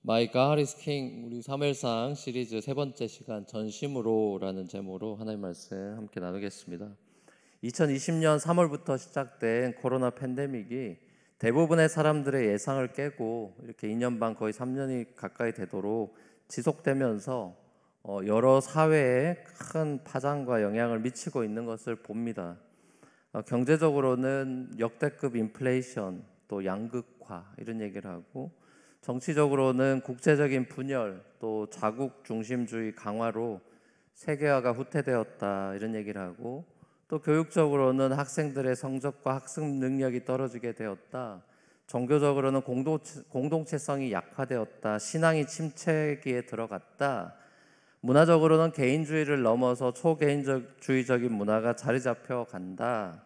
My God is King, 우리 사무엘상 시리즈 세 번째 시간 전심으로라는 제목으로 하나님 말씀 함께 나누겠습니다. 2020년 3월부터 시작된 코로나 팬데믹이 대부분의 사람들의 예상을 깨고 이렇게 2년 반 거의 3년이 가까이 되도록 지속되면서 여러 사회에 큰 파장과 영향을 미치고 있는 것을 봅니다. 경제적으로는 역대급 인플레이션, 또 양극화 이런 얘기를 하고, 정치적으로는 국제적인 분열, 또 자국 중심주의 강화로 세계화가 후퇴되었다 이런 얘기를 하고, 또 교육적으로는 학생들의 성적과 학습 능력이 떨어지게 되었다, 종교적으로는 공동체성이 약화되었다, 신앙이 침체기에 들어갔다, 문화적으로는 개인주의를 넘어서 초개인주의적인 문화가 자리 잡혀 간다,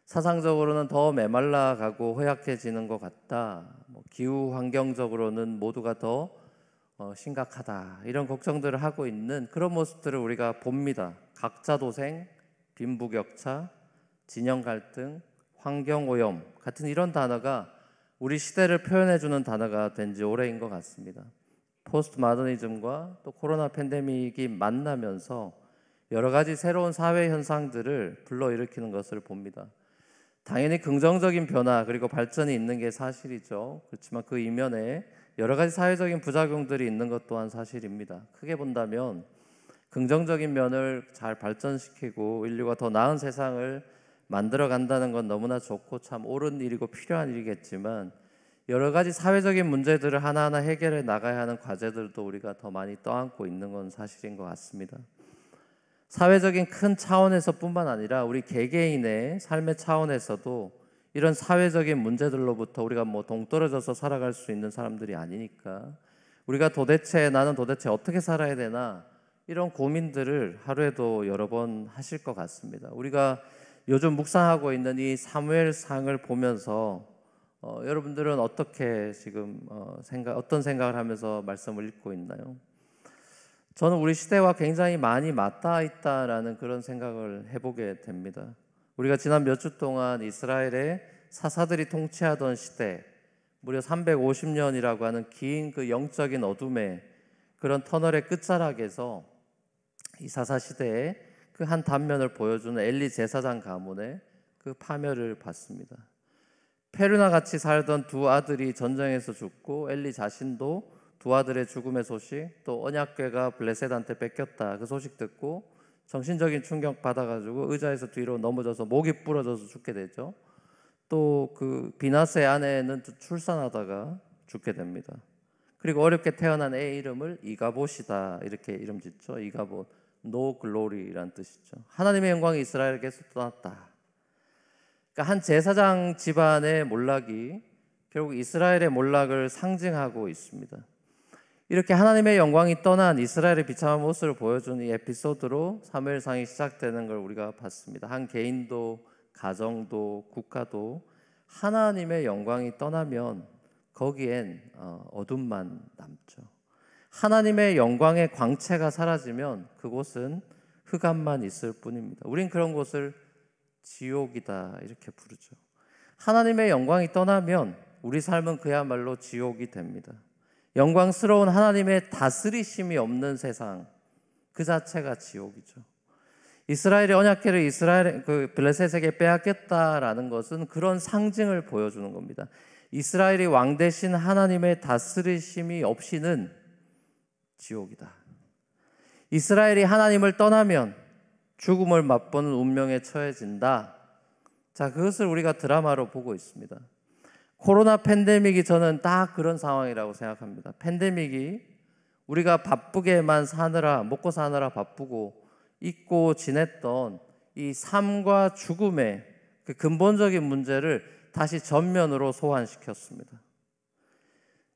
사상적으로는 더 메말라가고 허약해지는 것 같다, 기후 환경적으로는 모두가 더 심각하다, 이런 걱정들을 하고 있는 그런 모습들을 우리가 봅니다. 각자 도생, 빈부격차, 진영 갈등, 환경오염 같은 이런 단어가 우리 시대를 표현해주는 단어가 된 지 오래인 것 같습니다. 포스트 마더니즘과 또 코로나 팬데믹이 만나면서 여러 가지 새로운 사회 현상들을 불러일으키는 것을 봅니다. 당연히 긍정적인 변화 그리고 발전이 있는 게 사실이죠. 그렇지만 그 이면에 여러 가지 사회적인 부작용들이 있는 것 또한 사실입니다. 크게 본다면 긍정적인 면을 잘 발전시키고 인류가 더 나은 세상을 만들어 간다는 건 너무나 좋고 참 옳은 일이고 필요한 일이겠지만, 여러 가지 사회적인 문제들을 하나하나 해결해 나가야 하는 과제들도 우리가 더 많이 떠안고 있는 건 사실인 것 같습니다. 사회적인 큰 차원에서 뿐만 아니라 우리 개개인의 삶의 차원에서도 이런 사회적인 문제들로부터 우리가 동떨어져서 살아갈 수 있는 사람들이 아니니까, 나는 도대체 어떻게 살아야 되나, 이런 고민들을 하루에도 여러 번 하실 것 같습니다. 우리가 요즘 묵상하고 있는 이 사무엘상을 보면서 여러분들은 어떻게 지금 어떤 생각을 하면서 말씀을 읽고 있나요? 저는 우리 시대와 굉장히 많이 맞닿아 있다라는 그런 생각을 해보게 됩니다. 우리가 지난 몇 주 동안 이스라엘의 사사들이 통치하던 시대, 무려 350년이라고 하는 긴 그 영적인 어둠의 그런 터널의 끝자락에서 이 사사 시대의 그 한 단면을 보여주는 엘리 제사장 가문의 그 파멸을 봤습니다. 페루나 같이 살던 두 아들이 전쟁에서 죽고, 엘리 자신도 두 아들의 죽음의 소식, 또 언약궤가 블레셋한테 뺏겼다 그 소식 듣고 정신적인 충격 받아가지고 의자에서 뒤로 넘어져서 목이 부러져서 죽게 되죠. 또 그 비나스의 아내는 출산하다가 죽게 됩니다. 그리고 어렵게 태어난 애 이름을 이가봇이다 이렇게 이름 짓죠. 이가봇, no glory라는 뜻이죠. 하나님의 영광이 이스라엘에게서 떠났다. 그러니까 한 제사장 집안의 몰락이 결국 이스라엘의 몰락을 상징하고 있습니다. 이렇게 하나님의 영광이 떠난 이스라엘의 비참한 모습을 보여주는 이 에피소드로 사무엘상이 시작되는 걸 우리가 봤습니다. 한 개인도, 가정도, 국가도 하나님의 영광이 떠나면 거기엔 어둠만 남죠. 하나님의 영광의 광채가 사라지면 그곳은 흑암만 있을 뿐입니다. 우린 그런 곳을 지옥이다 이렇게 부르죠. 하나님의 영광이 떠나면 우리 삶은 그야말로 지옥이 됩니다. 영광스러운 하나님의 다스리심이 없는 세상 그 자체가 지옥이죠. 이스라엘의 언약궤를 블레셋에게 빼앗겼다라는 것은 그런 상징을 보여주는 겁니다. 이스라엘이 왕 대신 하나님의 다스리심이 없이는 지옥이다. 이스라엘이 하나님을 떠나면 죽음을 맛보는 운명에 처해진다. 자, 그것을 우리가 드라마로 보고 있습니다. 코로나 팬데믹이 저는 딱 그런 상황이라고 생각합니다. 팬데믹이 우리가 바쁘게만 사느라, 먹고 사느라 바쁘고 잊고 지냈던 이 삶과 죽음의 그 근본적인 문제를 다시 전면으로 소환시켰습니다.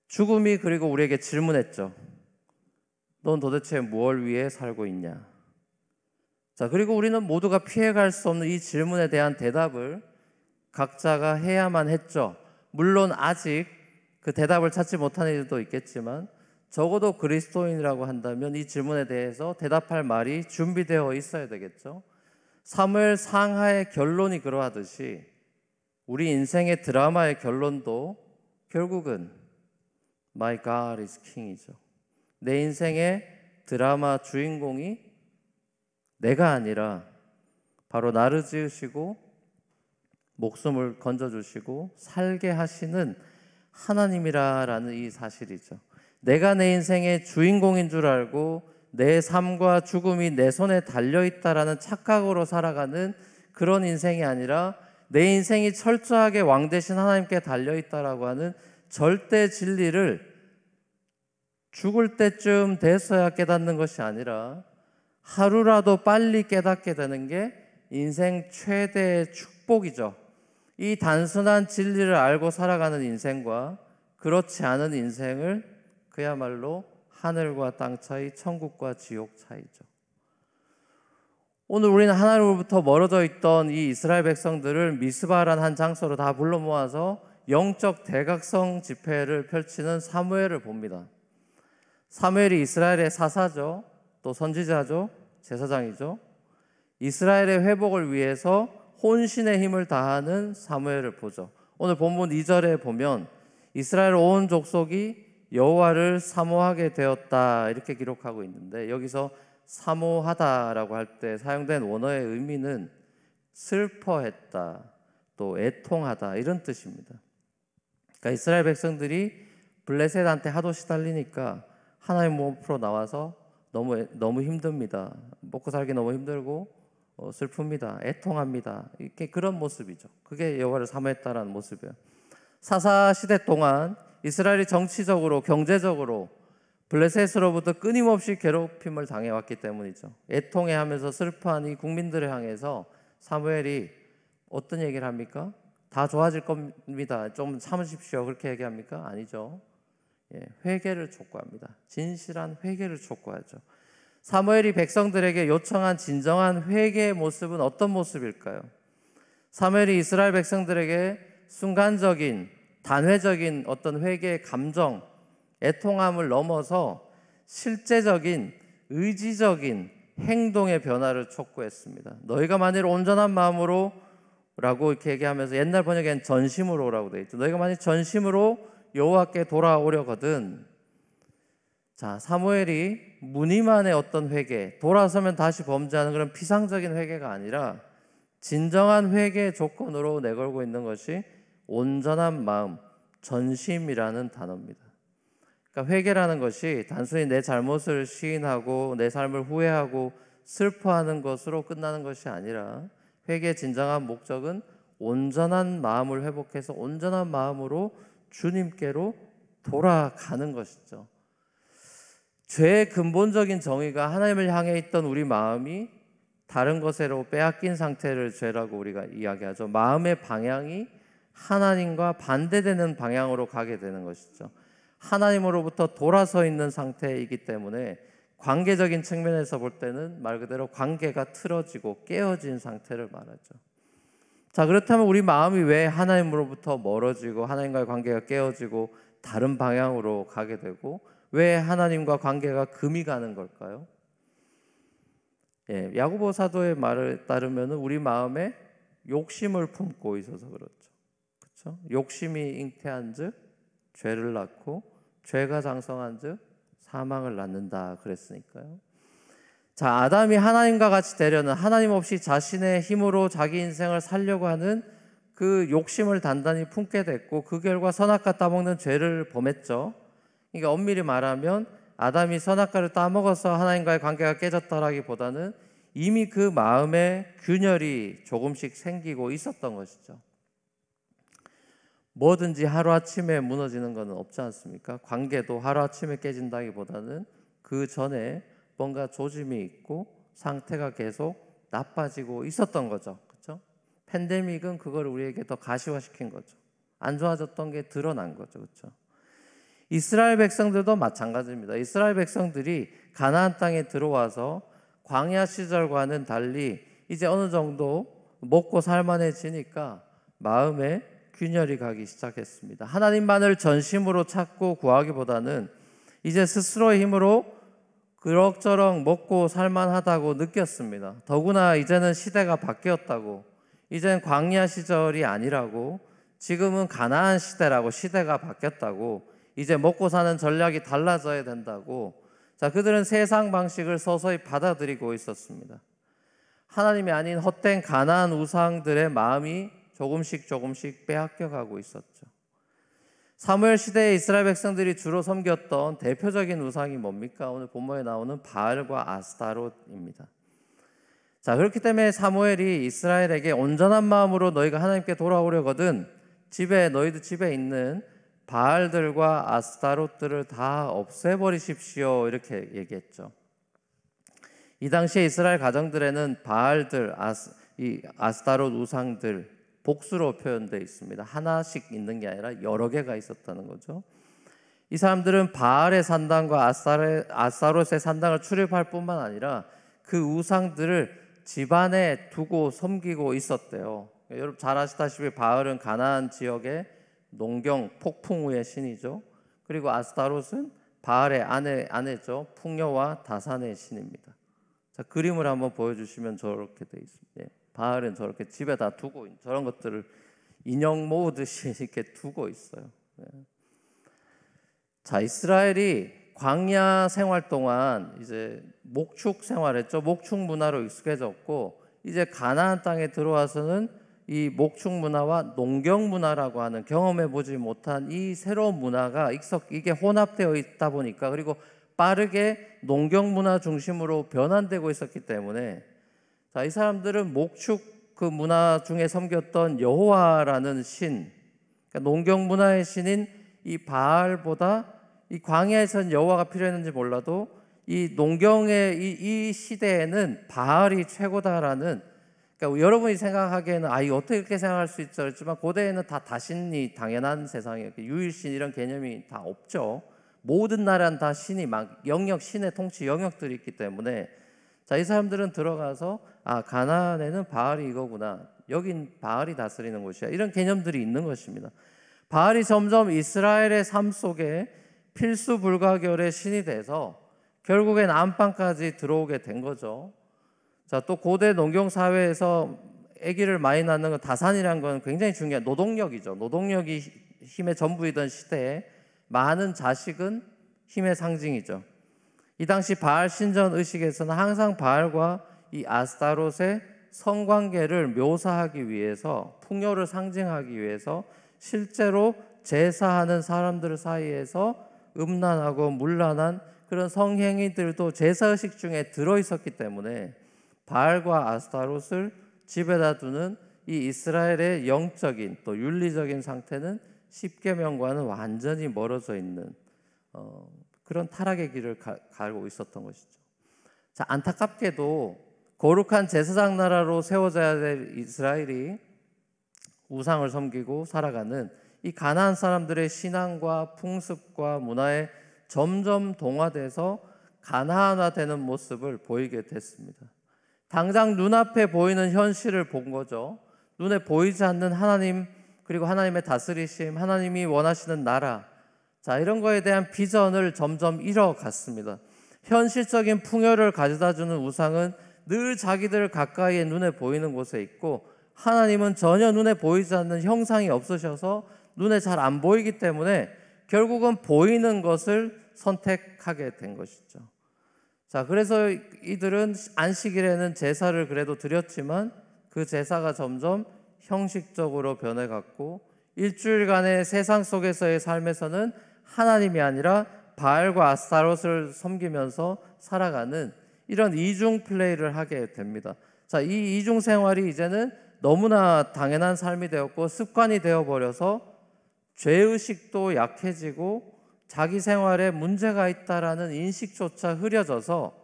죽음이 그리고 우리에게 질문했죠. 넌 도대체 무엇을 위해 살고 있냐? 자, 그리고 우리는 모두가 피해갈 수 없는 이 질문에 대한 대답을 각자가 해야만 했죠. 물론 아직 그 대답을 찾지 못한 이들도 있겠지만, 적어도 그리스도인이라고 한다면 이 질문에 대해서 대답할 말이 준비되어 있어야 되겠죠. 사무엘 상하의 결론이 그러하듯이 우리 인생의 드라마의 결론도 결국은 My God is King이죠. 내 인생의 드라마 주인공이 내가 아니라 바로 나를 지으시고 목숨을 건져주시고 살게 하시는 하나님이라는 이 사실이죠. 내가 내 인생의 주인공인 줄 알고 내 삶과 죽음이 내 손에 달려있다라는 착각으로 살아가는 그런 인생이 아니라 내 인생이 철저하게 왕 대신 하나님께 달려있다라고 하는 절대 진리를 죽을 때쯤 됐어야 깨닫는 것이 아니라 하루라도 빨리 깨닫게 되는 게 인생 최대의 축복이죠. 이 단순한 진리를 알고 살아가는 인생과 그렇지 않은 인생을 그야말로 하늘과 땅 차이, 천국과 지옥 차이죠. 오늘 우리는 하나님으로부터 멀어져 있던 이 이스라엘 백성들을 미스바라는 한 장소로 다 불러 모아서 영적 대각성 집회를 펼치는 사무엘을 봅니다. 사무엘이 이스라엘의 사사죠. 또 선지자죠. 제사장이죠. 이스라엘의 회복을 위해서 혼신의 힘을 다하는 사무엘을 보죠. 오늘 본문 2절에 보면 이스라엘 온 족속이 여호와를 사모하게 되었다 이렇게 기록하고 있는데, 여기서 사모하다라고 할 때 사용된 원어의 의미는 슬퍼했다, 또 애통하다 이런 뜻입니다. 그러니까 이스라엘 백성들이 블레셋한테 하도 시달리니까 하나님 앞으로 나와서 너무 힘듭니다. 먹고 살기 너무 힘들고 슬픕니다. 애통합니다. 이렇게 그런 모습이죠. 그게 여호와를 사모했다라는 모습이에요. 사사 시대 동안 이스라엘이 정치적으로 경제적으로 블레셋으로부터 끊임없이 괴롭힘을 당해왔기 때문이죠. 애통해하면서 슬퍼한 이 국민들을 향해서 사무엘이 어떤 얘기를 합니까? 다 좋아질 겁니다. 좀 참으십시오. 그렇게 얘기합니까? 아니죠. 회개를 촉구합니다. 진실한 회개를 촉구하죠. 사무엘이 백성들에게 요청한 진정한 회개의 모습은 어떤 모습일까요? 사무엘이 이스라엘 백성들에게 순간적인 단회적인 어떤 회개의 감정, 애통함을 넘어서 실제적인 의지적인 행동의 변화를 촉구했습니다. 너희가 만일 온전한 마음으로 라고 이렇게 얘기하면서 옛날 번역엔 전심으로라고 되어 있죠. 너희가 만일 전심으로 여호와께 돌아오려거든. 자, 사무엘이 무늬만의 어떤 회개, 돌아서면 다시 범죄하는 그런 피상적인 회개가 아니라 진정한 회개의 조건으로 내걸고 있는 것이 온전한 마음, 전심이라는 단어입니다. 그러니까 회개라는 것이 단순히 내 잘못을 시인하고 내 삶을 후회하고 슬퍼하는 것으로 끝나는 것이 아니라 회개의 진정한 목적은 온전한 마음을 회복해서 온전한 마음으로 주님께로 돌아가는 것이죠. 죄의 근본적인 정의가 하나님을 향해 있던 우리 마음이 다른 것으로 빼앗긴 상태를 죄라고 우리가 이야기하죠. 마음의 방향이 하나님과 반대되는 방향으로 가게 되는 것이죠. 하나님으로부터 돌아서 있는 상태이기 때문에 관계적인 측면에서 볼 때는 말 그대로 관계가 틀어지고 깨어진 상태를 말하죠. 자, 그렇다면 우리 마음이 왜 하나님으로부터 멀어지고 하나님과의 관계가 깨어지고 다른 방향으로 가게 되고 왜 하나님과 관계가 금이 가는 걸까요? 야고보 사도의 말에 따르면 우리 마음에 욕심을 품고 있어서 그렇죠. 그렇죠? 욕심이 잉태한즉 죄를 낳고 죄가 장성한즉 사망을 낳는다 그랬으니까요. 자, 아담이 하나님과 같이 되려는, 하나님 없이 자신의 힘으로 자기 인생을 살려고 하는 그 욕심을 단단히 품게 됐고 그 결과 선악과 따먹는 죄를 범했죠. 그러니까 엄밀히 말하면 아담이 선악과를 따먹어서 하나님과의 관계가 깨졌다라기보다는 이미 그 마음에 균열이 조금씩 생기고 있었던 것이죠. 뭐든지 하루아침에 무너지는 것은 없지 않습니까? 관계도 하루아침에 깨진다기보다는 그 전에 뭔가 조짐이 있고 상태가 계속 나빠지고 있었던 거죠. 그렇죠? 팬데믹은 그걸 우리에게 더 가시화시킨 거죠. 안 좋아졌던 게 드러난 거죠. 그렇죠? 이스라엘 백성들도 마찬가지입니다. 이스라엘 백성들이 가나안 땅에 들어와서 광야 시절과는 달리 이제 어느 정도 먹고 살만해지니까 마음에 균열이 가기 시작했습니다. 하나님만을 전심으로 찾고 구하기보다는 이제 스스로의 힘으로 그럭저럭 먹고 살만하다고 느꼈습니다. 더구나 이제는 시대가 바뀌었다고, 이제는 광야 시절이 아니라고, 지금은 가나안 시대라고, 시대가 바뀌었다고, 이제 먹고 사는 전략이 달라져야 된다고. 자, 그들은 세상 방식을 서서히 받아들이고 있었습니다. 하나님이 아닌 헛된 가나안 우상들의 마음이 조금씩 빼앗겨가고 있었죠. 사무엘 시대에 이스라엘 백성들이 주로 섬겼던 대표적인 우상이 뭡니까? 오늘 본문에 나오는 바알과 아스타롯입니다. 자, 그렇기 때문에 사무엘이 이스라엘에게 온전한 마음으로 너희가 하나님께 돌아오려거든 너희들 집에 있는 바알들과 아스타롯들을 다 없애버리십시오, 이렇게 얘기했죠. 이 당시에 이스라엘 가정들에는 바알들, 아스타롯 우상들 복수로 표현되어 있습니다. 하나씩 있는 게 아니라 여러 개가 있었다는 거죠. 이 사람들은 바알의 산당과 아스타롯의 산당을 출입할 뿐만 아니라 그 우상들을 집안에 두고 섬기고 있었대요. 여러분 잘 아시다시피 바알은 가나안 지역의 농경, 폭풍우의 신이죠. 그리고 아스타롯은 바알의 아내죠. 풍요와 다산의 신입니다. 자, 그림을 한번 보여주시면 저렇게 돼 있습니다. 바알은 저렇게 집에다 두고 저런 것들을 인형 모으듯이 이렇게 두고 있어요. 자, 이스라엘이 광야 생활 동안 이제 목축 생활했죠. 목축 문화로 익숙해졌고 이제 가나안 땅에 들어와서는 이 목축 문화와 농경 문화라고 하는 경험해 보지 못한 이 새로운 문화가 이게 혼합되어 있다 보니까, 그리고 빠르게 농경 문화 중심으로 변환되고 있었기 때문에, 자, 이 사람들은 목축 그 문화 중에 섬겼던 여호와라는 신, 그러니까 농경 문화의 신인 이 바알보다 이 광야에선 여호와가 필요했는지 몰라도 이 농경의 이 시대에는 바알이 최고다라는, 그러니까 여러분이 생각하기에는 이거 어떻게 그렇게 생각할 수 있죠? 그렇지만 고대에는 다 다신이 당연한 세상이에요. 유일신 이런 개념이 다 없죠. 모든 나라는 다 신이 영역, 신의 통치 영역들이 있기 때문에, 자, 이 사람들은 들어가서 가나안에는 바알이 이거구나, 여긴 바알이 다스리는 곳이야, 이런 개념들이 있는 것입니다. 바알이 점점 이스라엘의 삶 속에 필수 불가결의 신이 돼서 결국엔 안방까지 들어오게 된 거죠. 자, 또 고대 농경 사회에서 아기를 많이 낳는 건, 다산이라는 건 굉장히 중요한 노동력이죠. 노동력이 힘의 전부이던 시대에 많은 자식은 힘의 상징이죠. 이 당시 바알 신전 의식에서는 항상 바알과 이 아스타롯의 성관계를 묘사하기 위해서, 풍요를 상징하기 위해서 실제로 제사하는 사람들 사이에서 음란하고 문란한 그런 성행위들도 제사의식 중에 들어있었기 때문에 바알과 아스타롯을 집에다 두는 이 이스라엘의 영적인 또 윤리적인 상태는 십계명과는 완전히 멀어져 있는 그런 타락의 길을 가고 있었던 것이죠. 자, 안타깝게도 거룩한 제사장 나라로 세워져야 될 이스라엘이 우상을 섬기고 살아가는 이 가나안 사람들의 신앙과 풍습과 문화에 점점 동화돼서 가나안화되는 모습을 보이게 됐습니다. 당장 눈앞에 보이는 현실을 본 거죠. 눈에 보이지 않는 하나님, 그리고 하나님의 다스리심, 하나님이 원하시는 나라, 자, 이런 거에 대한 비전을 점점 잃어갔습니다. 현실적인 풍요를 가져다주는 우상은 늘 자기들 가까이에 눈에 보이는 곳에 있고, 하나님은 전혀 눈에 보이지 않는 형상이 없으셔서 눈에 잘 안 보이기 때문에 결국은 보이는 것을 선택하게 된 것이죠. 자, 그래서 이들은 안식일에는 제사를 그래도 드렸지만 그 제사가 점점 형식적으로 변해갔고, 일주일간의 세상 속에서의 삶에서는 하나님이 아니라 바알과 아스타롯을 섬기면서 살아가는 이런 이중 플레이를 하게 됩니다. 자, 이 이중 생활이 이제는 너무나 당연한 삶이 되었고 습관이 되어버려서 죄의식도 약해지고 자기 생활에 문제가 있다라는 인식조차 흐려져서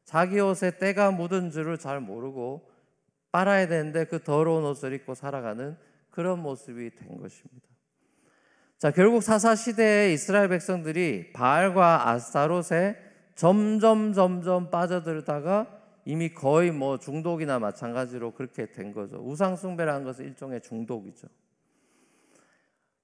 자기 옷에 때가 묻은 줄을 잘 모르고 빨아야 되는데 그 더러운 옷을 입고 살아가는 그런 모습이 된 것입니다. 자, 결국 사사시대의 이스라엘 백성들이 바알과 아스타롯에 점점 빠져들다가 이미 거의 중독이나 마찬가지로 그렇게 된 거죠. 우상숭배라는 것은 일종의 중독이죠.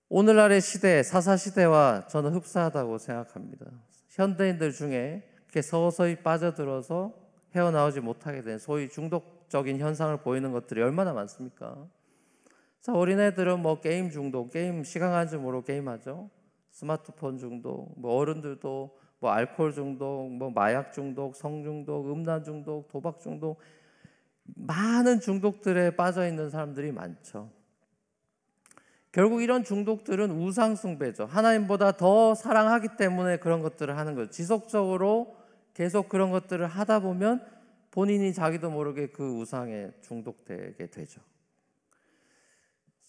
오늘날의 시대, 사사시대와 저는 흡사하다고 생각합니다. 현대인들 중에 이렇게 서서히 빠져들어서 헤어나오지 못하게 된 소위 중독적인 현상을 보이는 것들이 얼마나 많습니까? 자, 어린애들은 게임 중독, 게임 시간 가는 줄 모르고 게임하죠. 스마트폰 중독, 뭐 어른들도 뭐 알코올 중독, 뭐 마약 중독, 성 중독, 음란 중독, 도박 중독, 많은 중독들에 빠져 있는 사람들이 많죠. 결국 이런 중독들은 우상 숭배죠. 하나님보다 더 사랑하기 때문에 그런 것들을 하는 거죠. 지속적으로 계속 그런 것들을 하다 보면 본인이 자기도 모르게 그 우상에 중독되게 되죠.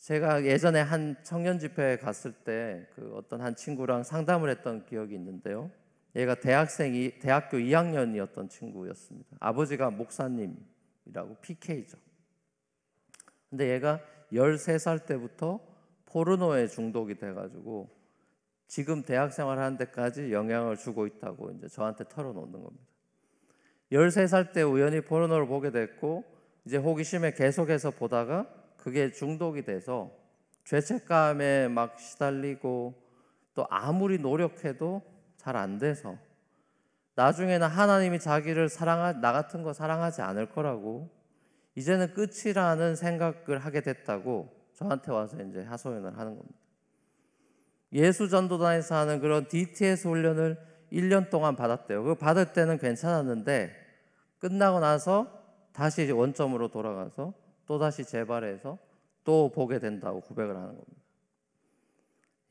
제가 예전에 한 청년 집회에 갔을 때 그 어떤 한 친구랑 상담을 했던 기억이 있는데요. 얘가 대학교 2학년이었던 친구였습니다. 아버지가 목사님이라고 PK죠. 근데 얘가 13살 때부터 포르노에 중독이 돼가지고 지금 대학 생활하는 데까지 영향을 주고 있다고 이제 저한테 털어놓는 겁니다. 13살 때 우연히 포르노를 보게 됐고 이제 호기심에 계속해서 보다가 그게 중독이 돼서 죄책감에 막 시달리고 또 아무리 노력해도 잘 안 돼서 나중에는 하나님이 자기를 나 같은 거 사랑하지 않을 거라고 이제는 끝이라는 생각을 하게 됐다고 저한테 와서 이제 하소연을 하는 겁니다. 예수전도단에서 하는 그런 DTS 훈련을 1년 동안 받았대요. 그거 받을 때는 괜찮았는데 끝나고 나서 다시 원점으로 돌아가서 또 다시 재발해서 또 보게 된다고 고백을 하는 겁니다.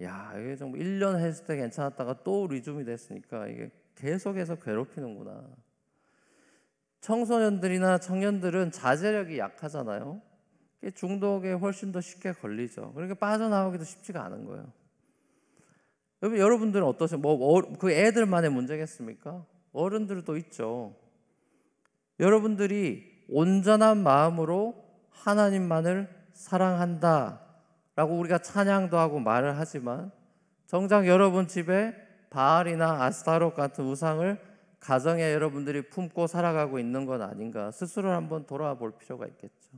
야, 이게 정말 1년 했을 때 괜찮았다가 또 리줌이 됐으니까 이게 계속해서 괴롭히는구나. 청소년들이나 청년들은 자제력이 약하잖아요. 중독에 훨씬 더 쉽게 걸리죠. 그러니까 빠져나오기도 쉽지가 않은 거예요. 여러분들은 어떠세요? 그 애들만의 문제겠습니까? 어른들도 있죠. 여러분들이 온전한 마음으로 하나님만을 사랑한다 라고 우리가 찬양도 하고 말을 하지만 정작 여러분 집에 바알이나 아스타롯 같은 우상을 가정에 여러분들이 품고 살아가고 있는 건 아닌가 스스로 한번 돌아볼 필요가 있겠죠.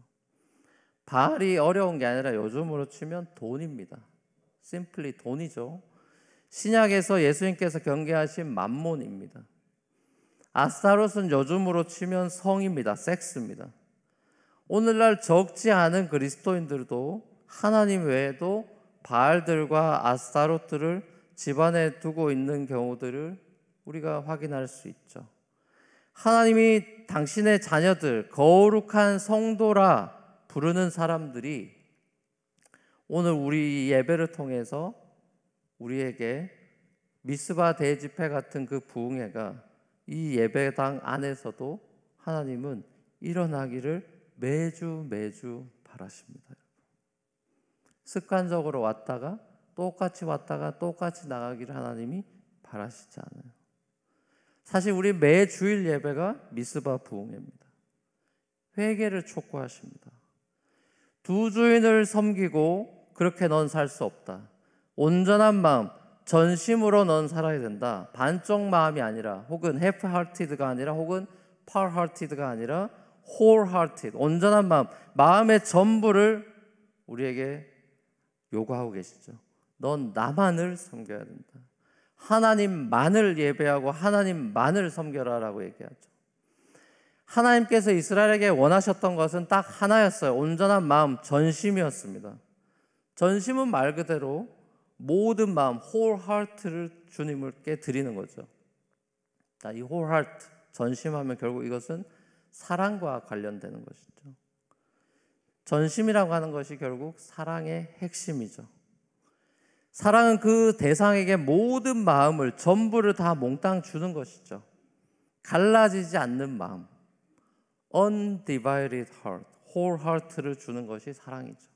바알이 어려운 게 아니라 요즘으로 치면 돈입니다. 심플리 돈이죠. 신약에서 예수님께서 경계하신 맘몬입니다. 아스타롯은 요즘으로 치면 성입니다. 섹스입니다. 오늘날 적지 않은 그리스도인들도 하나님 외에도 바알들과 아스타롯들을 집안에 두고 있는 경우들을 우리가 확인할 수 있죠. 하나님이 당신의 자녀들, 거룩한 성도라 부르는 사람들이 오늘 우리 예배를 통해서 우리에게 미스바 대집회 같은 그 부흥회가 이 예배당 안에서도 하나님은 일어나기를 매주 바라십니다. 습관적으로 왔다가 똑같이 왔다가 똑같이 나가기를 하나님이 바라시지 않아요. 사실 우리 매 주일 예배가 미스바 부흥회입니다. 회개를 촉구하십니다. 두 주인을 섬기고 그렇게 넌 살 수 없다. 온전한 마음, 전심으로 넌 살아야 된다. 반쪽 마음이 아니라 혹은 half-hearted가 아니라 혹은 part-hearted가 아니라 whole-hearted, 온전한 마음, 마음의 전부를 우리에게 요구하고 계시죠. 넌 나만을 섬겨야 된다. 하나님만을 예배하고 하나님만을 섬겨라라고 얘기하죠. 하나님께서 이스라엘에게 원하셨던 것은 딱 하나였어요. 온전한 마음, 전심이었습니다. 전심은 말 그대로 모든 마음, whole heart를 주님께 드리는 거죠. 이 whole heart, 전심하면 결국 이것은 사랑과 관련되는 것이죠. 전심이라고 하는 것이 결국 사랑의 핵심이죠. 사랑은 그 대상에게 모든 마음을, 전부를 다 몽땅 주는 것이죠. 갈라지지 않는 마음, undivided heart, whole heart를 주는 것이 사랑이죠.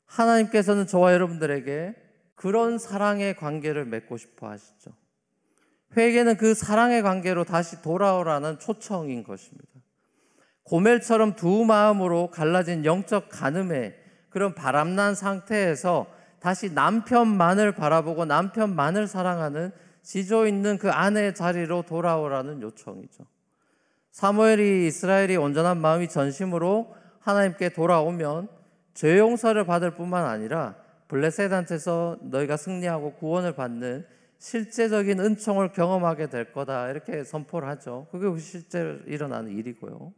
하나님께서는 저와 여러분들에게 그런 사랑의 관계를 맺고 싶어 하시죠. 회개는 그 사랑의 관계로 다시 돌아오라는 초청인 것입니다. 고멜처럼 두 마음으로 갈라진 영적 간음의 그런 바람난 상태에서 다시 남편만을 바라보고 남편만을 사랑하는 지조 있는 그 아내의 자리로 돌아오라는 요청이죠. 사무엘이 이스라엘이 온전한 마음이 전심으로 하나님께 돌아오면 죄 용서를 받을 뿐만 아니라 블레셋한테서 너희가 승리하고 구원을 받는 실제적인 은총을 경험하게 될 거다 이렇게 선포를 하죠. 그게 실제로 일어나는 일이고요.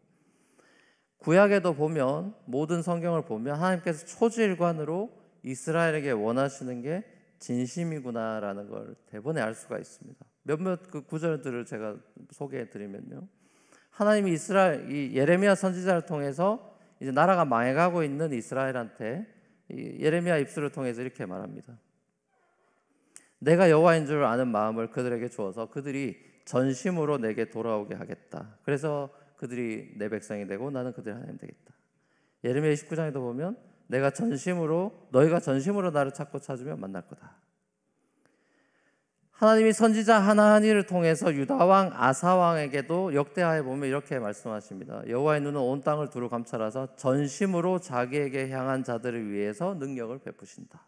구약에도 보면 모든 성경을 보면 하나님께서 초지일관으로 이스라엘에게 원하시는 게 진심이구나라는 걸 대번에 알 수가 있습니다. 몇몇 그 구절들을 제가 소개해 드리면요. 하나님이 이 예레미야 선지자를 통해서 이제 나라가 망해가고 있는 이스라엘한테 이 예레미야 입술을 통해서 이렇게 말합니다. 내가 여호와인 줄 아는 마음을 그들에게 주어서 그들이 전심으로 내게 돌아오게 하겠다. 그래서 그들이 내 백성이 되고 나는 그들의 하나님 되겠다. 예레미야 29장에도 보면 너희가 전심으로 나를 찾고 찾으면 만날 거다. 하나님이 선지자 하나니를 통해서 유다 왕 아사 왕에게도 역대하에 보면 이렇게 말씀하십니다. 여호와의 눈은 온 땅을 두루 감찰하사 전심으로 자기에게 향한 자들을 위해서 능력을 베푸신다.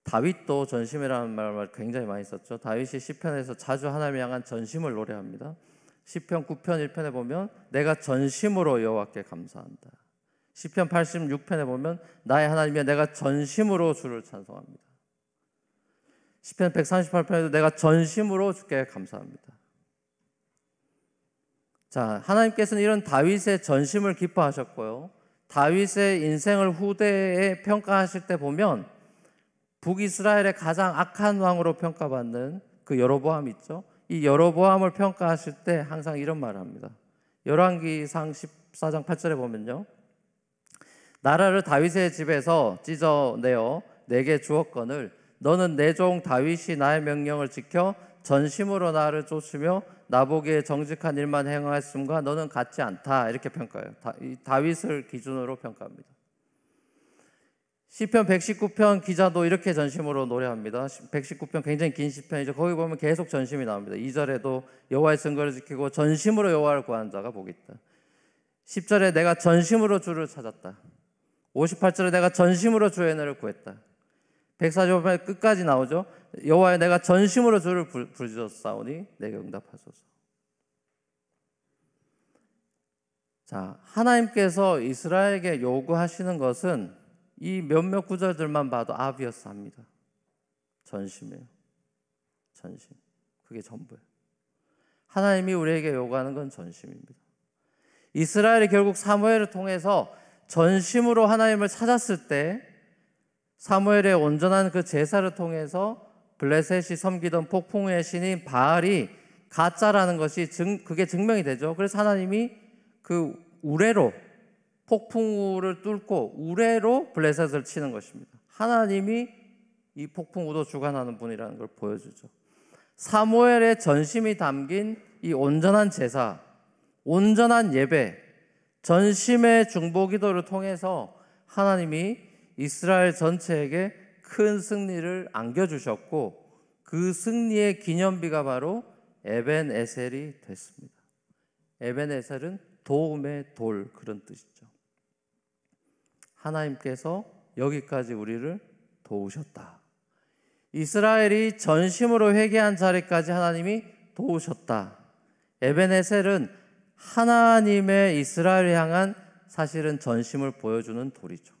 다윗도 전심이라는 말을 굉장히 많이 썼죠. 다윗이 시편에서 자주 하나님을 향한 전심을 노래합니다. 시편 9편 1편에 보면 내가 전심으로 여호와께 감사한다. 시편 86편에 보면 나의 하나님이여 내가 전심으로 주를 찬송합니다. 시편 138편에도 내가 전심으로 주께 감사합니다. 자, 하나님께서는 이런 다윗의 전심을 기뻐하셨고요. 다윗의 인생을 후대에 평가하실 때 보면 북이스라엘의 가장 악한 왕으로 평가받는 그 여로보암 있죠. 이 여로보암을 평가하실 때 항상 이런 말을 합니다. 열왕기상 14장 8절에 보면요. 나라를 다윗의 집에서 찢어내어 내게 주었거늘 너는 내 종 다윗이 나의 명령을 지켜 전심으로 나를 쫓으며 나보기에 정직한 일만 행하였음과 너는 같지 않다. 이렇게 평가해요. 다윗을 기준으로 평가합니다. 시편 119편 기자도 이렇게 전심으로 노래합니다. 119편 굉장히 긴 시편이죠. 거기 보면 계속 전심이 나옵니다. 2절에도 여호와의 증거를 지키고 전심으로 여호와를 구하는 자가 복이 있다. 10절에 내가 전심으로 주를 찾았다. 58절에 내가 전심으로 주의 은혜를 구했다. 145편 끝까지 나오죠. 여호와여 내가 전심으로 주를 부르짖었사오니 내게 응답하소서. 자, 하나님께서 이스라엘에게 요구하시는 것은 이 몇몇 구절들만 봐도 obvious합니다. 전심이에요. 전심. 그게 전부예요. 하나님이 우리에게 요구하는 건 전심입니다. 이스라엘이 결국 사무엘을 통해서 전심으로 하나님을 찾았을 때 사무엘의 온전한 그 제사를 통해서 블레셋이 섬기던 폭풍우의 신인 바알이 가짜라는 것이 그게 증명이 되죠. 그래서 하나님이 그 우레로 폭풍우를 뚫고 우레로 블레셋을 치는 것입니다. 하나님이 이 폭풍우도 주관하는 분이라는 걸 보여주죠. 사무엘의 전심이 담긴 이 온전한 제사, 온전한 예배, 전심의 중보기도를 통해서 하나님이 이스라엘 전체에게 큰 승리를 안겨주셨고 그 승리의 기념비가 바로 에벤에셀이 됐습니다. 에벤에셀은 도움의 돌, 그런 뜻이죠. 하나님께서 여기까지 우리를 도우셨다. 이스라엘이 전심으로 회개한 자리까지 하나님이 도우셨다. 에벤에셀은 하나님의 이스라엘을 향한 사실은 전심을 보여주는 돌이죠.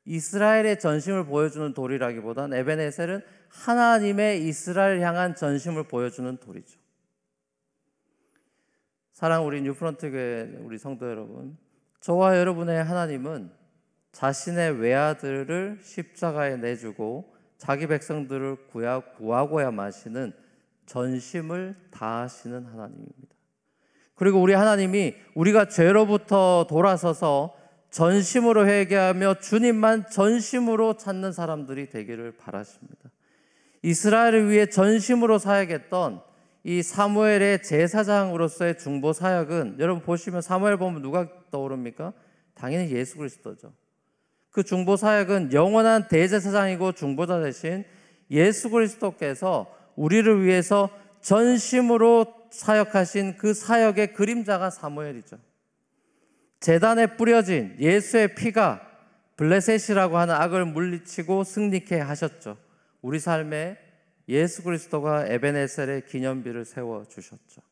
이스라엘의 전심을 보여주는 돌이라기보단 에벤에셀은 하나님의 이스라엘을 향한 전심을 보여주는 돌이죠. 사랑 우리 뉴프런트 교회 우리 성도 여러분, 저와 여러분의 하나님은 자신의 외아들을 십자가에 내주고 자기 백성들을 구하고야 마시는 전심을 다하시는 하나님입니다. 그리고 우리 하나님이 우리가 죄로부터 돌아서서 전심으로 회개하며 주님만 전심으로 찾는 사람들이 되기를 바라십니다. 이스라엘을 위해 전심으로 사역했던 이 사무엘의 제사장으로서의 중보 사역은 여러분 보시면 사무엘 보면 누가 떠오릅니까? 당연히 예수 그리스도죠. 그 중보 사역은 영원한 대제사장이고 중보자 대신 예수 그리스도께서 우리를 위해서 전심으로 사역하신 그 사역의 그림자가 사무엘이죠. 제단에 뿌려진 예수의 피가 블레셋이라고 하는 악을 물리치고 승리케 하셨죠. 우리 삶에 예수 그리스도가 에벤에셀의 기념비를 세워주셨죠.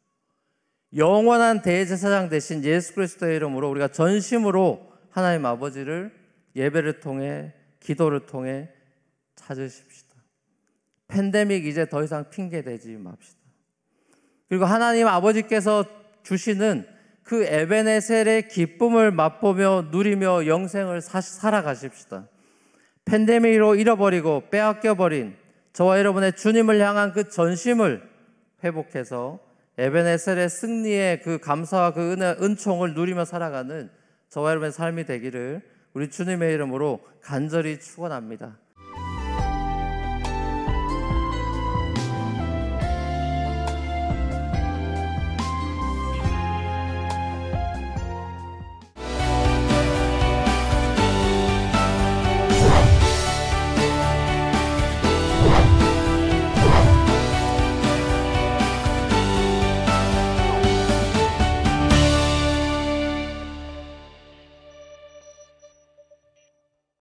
영원한 대제사장 대신 예수 그리스도의 이름으로 우리가 전심으로 하나님 아버지를 예배를 통해 기도를 통해 찾으십시다. 팬데믹 이제 더 이상 핑계대지 맙시다. 그리고 하나님 아버지께서 주시는 그 에벤에셀의 기쁨을 맛보며 누리며 영생을 살아가십시다. 팬데믹으로 잃어버리고 빼앗겨버린 저와 여러분의 주님을 향한 그 전심을 회복해서 에베네셀의 승리의 그 감사와 그 은총을 누리며 살아가는 저와 여러분의 삶이 되기를 우리 주님의 이름으로 간절히 축원합니다.